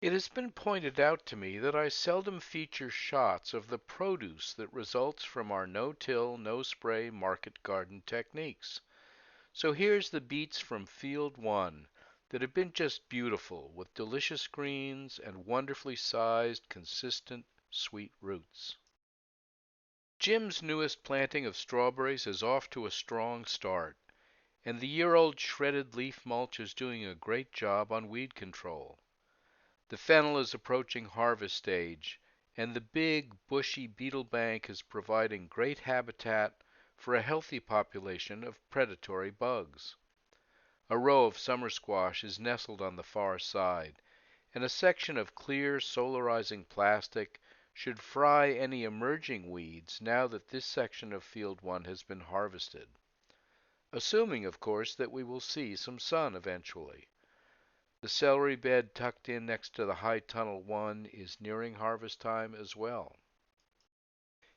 It has been pointed out to me that I seldom feature shots of the produce that results from our no-till, no-spray market garden techniques. So here's the beets from Field 1 that have been just beautiful with delicious greens and wonderfully sized, consistent, sweet roots. Jim's newest planting of strawberries is off to a strong start, and the year-old shredded leaf mulch is doing a great job on weed control. The fennel is approaching harvest stage, and the big, bushy beetle bank is providing great habitat for a healthy population of predatory bugs. A row of summer squash is nestled on the far side, and a section of clear solarizing plastic should fry any emerging weeds now that this section of Field 1 has been harvested. Assuming, of course, that we will see some sun eventually. The celery bed tucked in next to the high tunnel 1 is nearing harvest time as well.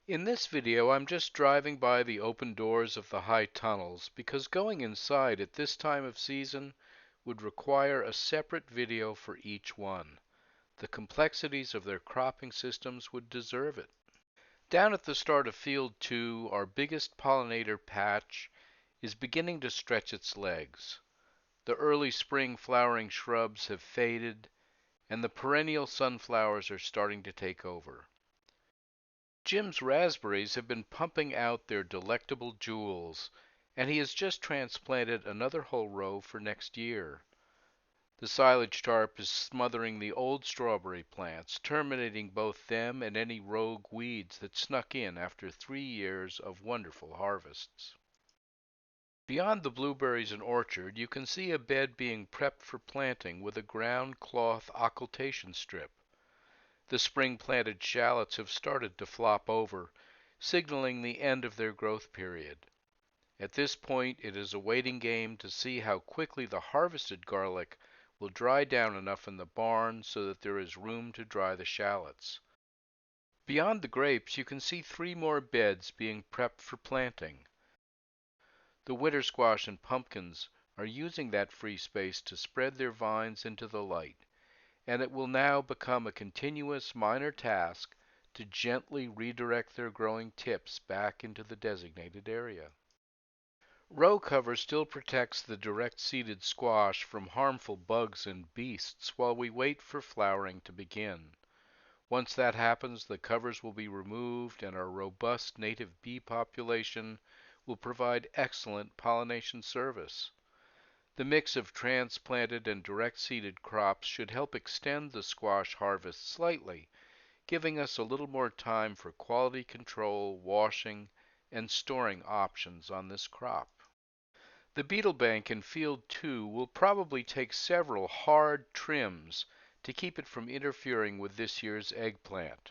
In this video, I'm just driving by the open doors of the high tunnels because going inside at this time of season would require a separate video for each one. The complexities of their cropping systems would deserve it. Down at the start of Field 2, our biggest pollinator patch is beginning to stretch its legs. The early spring flowering shrubs have faded, and the perennial sunflowers are starting to take over. Jim's raspberries have been pumping out their delectable jewels, and he has just transplanted another whole row for next year. The silage tarp is smothering the old strawberry plants, terminating both them and any rogue weeds that snuck in after 3 years of wonderful harvests. Beyond the blueberries and orchard, you can see a bed being prepped for planting with a ground cloth occultation strip. The spring-planted shallots have started to flop over, signaling the end of their growth period. At this point, it is a waiting game to see how quickly the harvested garlic will dry down enough in the barn so that there is room to dry the shallots. Beyond the grapes, you can see 3 more beds being prepped for planting. The winter squash and pumpkins are using that free space to spread their vines into the light, and it will now become a continuous minor task to gently redirect their growing tips back into the designated area. Row cover still protects the direct-seeded squash from harmful bugs and beasts while we wait for flowering to begin. Once that happens, the covers will be removed and our robust native bee population will provide excellent pollination service. The mix of transplanted and direct-seeded crops should help extend the squash harvest slightly, giving us a little more time for quality control, washing, and storing options on this crop. The beetle bank in Field 2 will probably take several hard trims to keep it from interfering with this year's eggplant.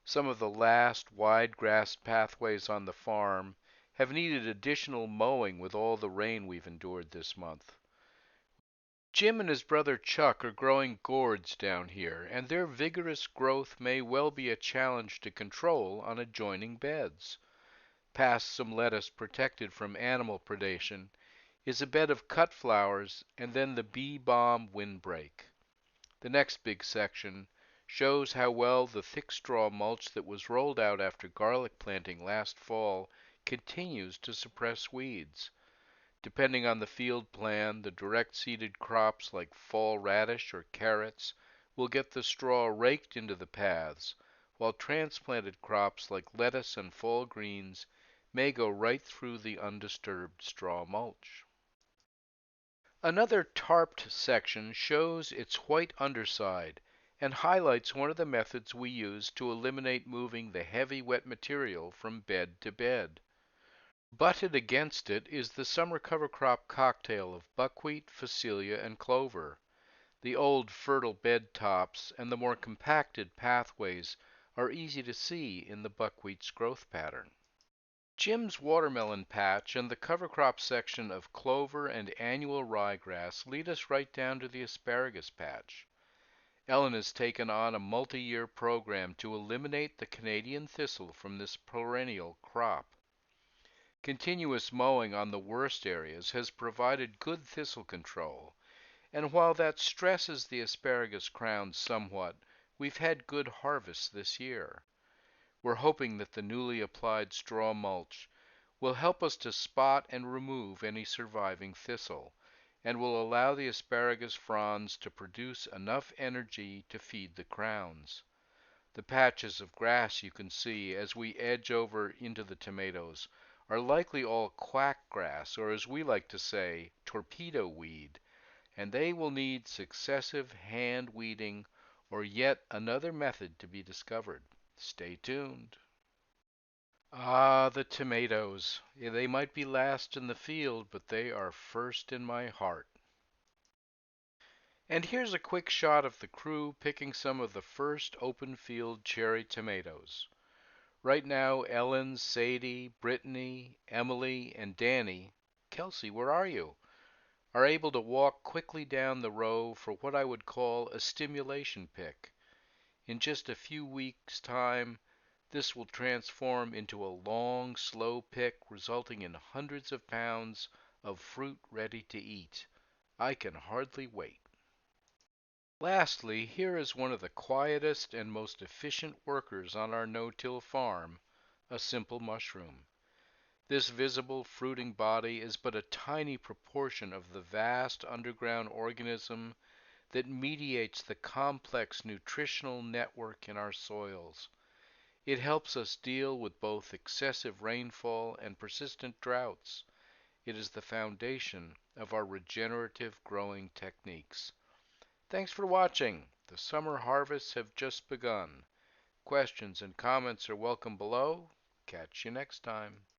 Some of the last wide grassed pathways on the farm have needed additional mowing with all the rain we've endured this month. Jim and his brother Chuck are growing gourds down here, and their vigorous growth may well be a challenge to control on adjoining beds. Past some lettuce protected from animal predation is a bed of cut flowers and then the bee balm windbreak. The next big section shows how well the thick straw mulch that was rolled out after garlic planting last fall continues to suppress weeds. Depending on the field plan, the direct-seeded crops like fall radish or carrots will get the straw raked into the paths, while transplanted crops like lettuce and fall greens may go right through the undisturbed straw mulch. Another tarped section shows its white underside and highlights one of the methods we use to eliminate moving the heavy wet material from bed to bed. Butted against it is the summer cover crop cocktail of buckwheat, phacelia, and clover. The old fertile bed tops and the more compacted pathways are easy to see in the buckwheat's growth pattern. Jim's watermelon patch and the cover crop section of clover and annual ryegrass lead us right down to the asparagus patch. Ellen has taken on a multi-year program to eliminate the Canadian thistle from this perennial crop. Continuous mowing on the worst areas has provided good thistle control, And while that stresses the asparagus crown somewhat, we've had good harvests this year. We're hoping that the newly applied straw mulch will help us to spot and remove any surviving thistle, and will allow the asparagus fronds to produce enough energy to feed the crowns. The patches of grass you can see as we edge over into the tomatoes are likely all quack grass, or as we like to say, torpedo weed, and they will need successive hand weeding or yet another method to be discovered. Stay tuned. Ah, the tomatoes. Yeah, they might be last in the field, but they are first in my heart. And here's a quick shot of the crew picking some of the first open field cherry tomatoes. Right now, Ellen, Sadie, Brittany, Emily, and Danny, Kelsey, where are you? Are able to walk quickly down the row for what I would call a stimulation pick. In just a few weeks' time, this will transform into a long, slow pick, resulting in hundreds of pounds of fruit ready to eat. I can hardly wait. Lastly, here is one of the quietest and most efficient workers on our no-till farm, a simple mushroom. This visible fruiting body is but a tiny proportion of the vast underground organism that mediates the complex nutritional network in our soils. It helps us deal with both excessive rainfall and persistent droughts. It is the foundation of our regenerative growing techniques. Thanks for watching. The summer harvests have just begun. Questions and comments are welcome below. Catch you next time.